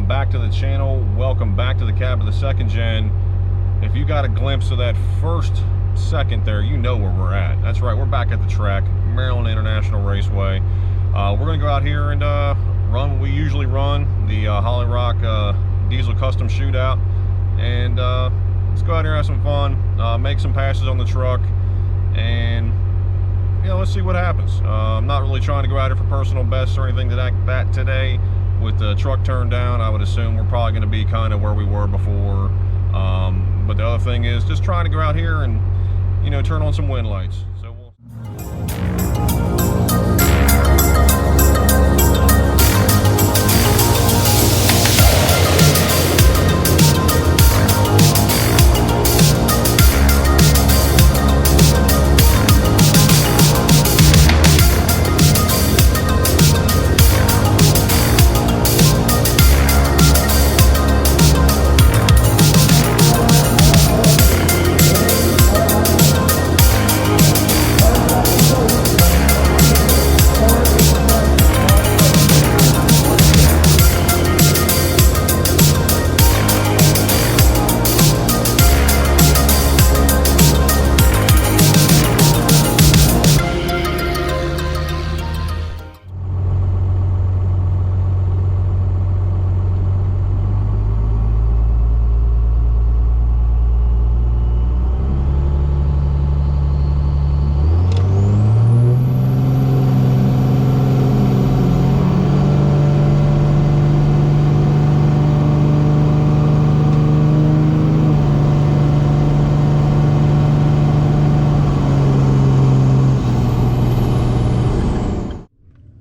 back to the channel. Welcome back to the cab of the second gen. If you got a glimpse of that first second there, you know where we're at. That's right, we're back at the track, Maryland International Raceway. We're gonna go out here and run what we usually run, the Holly Rock Diesel Custom Shootout. And let's go out here and have some fun, make some passes on the truck, and let's see what happens. I'm not really trying to go out here for personal bests or anything like that today. With the truck turned down, I would assume we're probably going to be kind of where we were before. But the other thing is just trying to go out here and, turn on some wind lights. So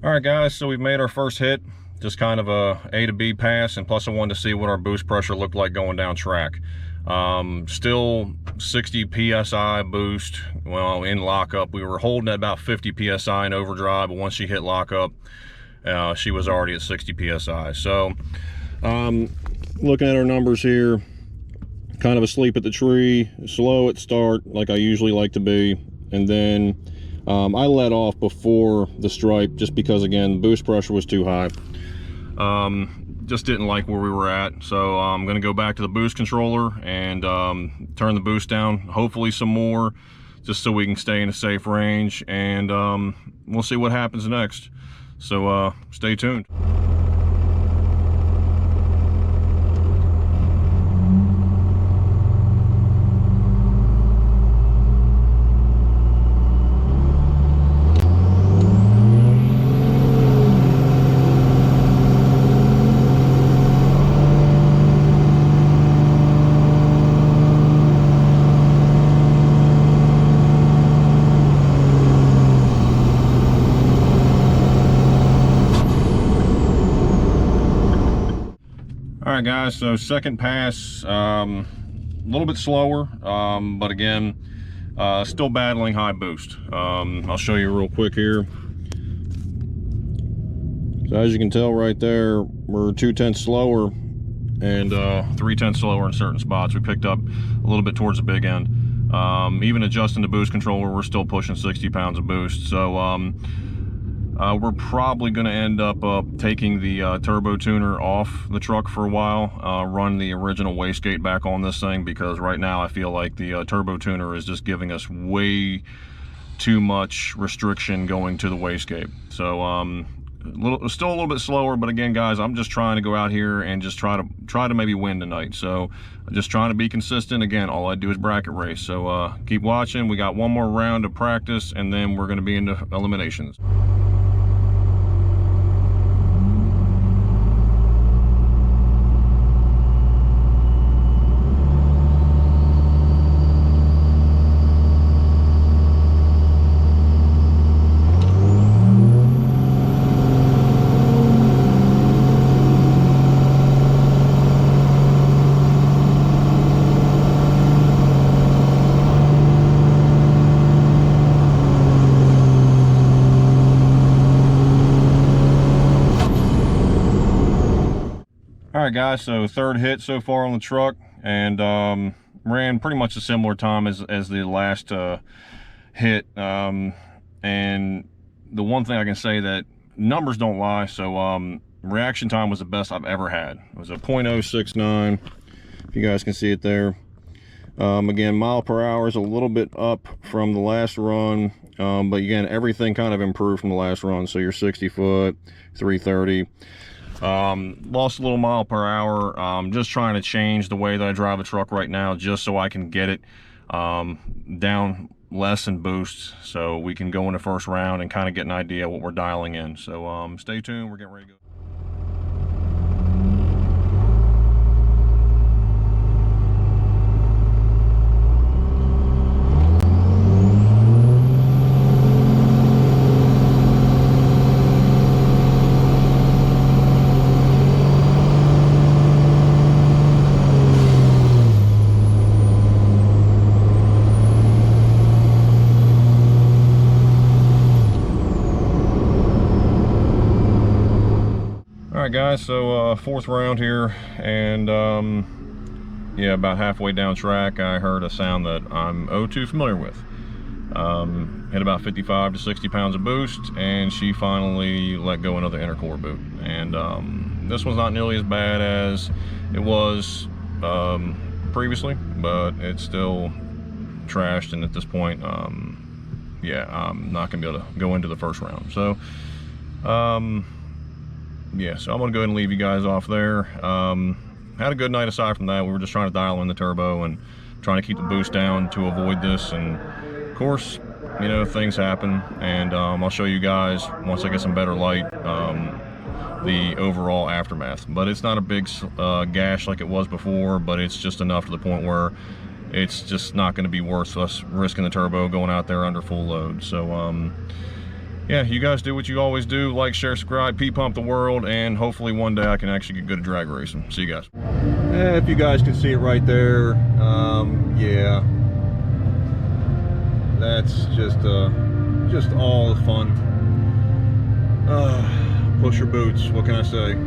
Alright guys, so we've made our first hit, just kind of a to B pass, and plus I wanted to see what our boost pressure looked like going down track. Still 60 psi boost. Well, in lockup we were holding at about 50 psi in overdrive, but once she hit lockup she was already at 60 psi. So looking at our numbers here, kind of asleep at the tree, slow at start like I usually like to be, and then I let off before the stripe just because, again, the boost pressure was too high. Just didn't like where we were at. So I'm going to go back to the boost controller and turn the boost down, hopefully some more, just so we can stay in a safe range. And we'll see what happens next. So stay tuned. Alright guys, so second pass, a little bit slower, but again, still battling high boost. I'll show you real quick here. So as you can tell right there, we're 2/10 slower and 3/10 slower in certain spots. We picked up a little bit towards the big end. Even adjusting the boost controller, we're still pushing 60 pounds of boost. So we're probably going to end up taking the turbo tuner off the truck for a while, run the original wastegate back on this thing, because right now I feel like the turbo tuner is just giving us way too much restriction going to the wastegate. So still a little bit slower, but again guys, I'm just trying to go out here and just try to maybe win tonight. So just trying to be consistent. Again, all I do is bracket race. So keep watching. We got one more round of practice and then we're going to be into eliminations. All right guys, so third hit so far on the truck, and ran pretty much a similar time as the last hit. And the one thing I can say, that numbers don't lie. So reaction time was the best I've ever had. It was a 0.069, if you guys can see it there. Again, mile per hour is a little bit up from the last run, but again, everything kind of improved from the last run. So your 60 foot, 330. Lost a little mile per hour. Just trying to change the way that I drive the truck right now, just so I can get it down less in boost, so we can go in the first round and kind of get an idea what we're dialing in. So stay tuned, we're getting ready to go. Alright guys, so fourth round here, and yeah, about halfway down track I heard a sound that I'm too familiar with. Hit about 55 to 60 pounds of boost, and she finally let go another intercore boot. And this one's not nearly as bad as it was previously, but it's still trashed, and at this point, yeah, I'm not gonna be able to go into the first round. So yeah, so I'm gonna go ahead and leave you guys off there. Had a good night aside from that. We were just trying to dial in the turbo and trying to keep the boost down to avoid this, and of course, you know, things happen, and I'll show you guys once I get some better light the overall aftermath. But it's not a big gash like it was before, but it's just enough to the point where it's just not going to be worth us risking the turbo going out there under full load. So yeah, you guys do what you always do. Like, share, subscribe, P-Pump the world, and hopefully one day I can actually get good at drag racing. See you guys. If you guys can see it right there, yeah, that's just all the fun. Push your boots, what can I say?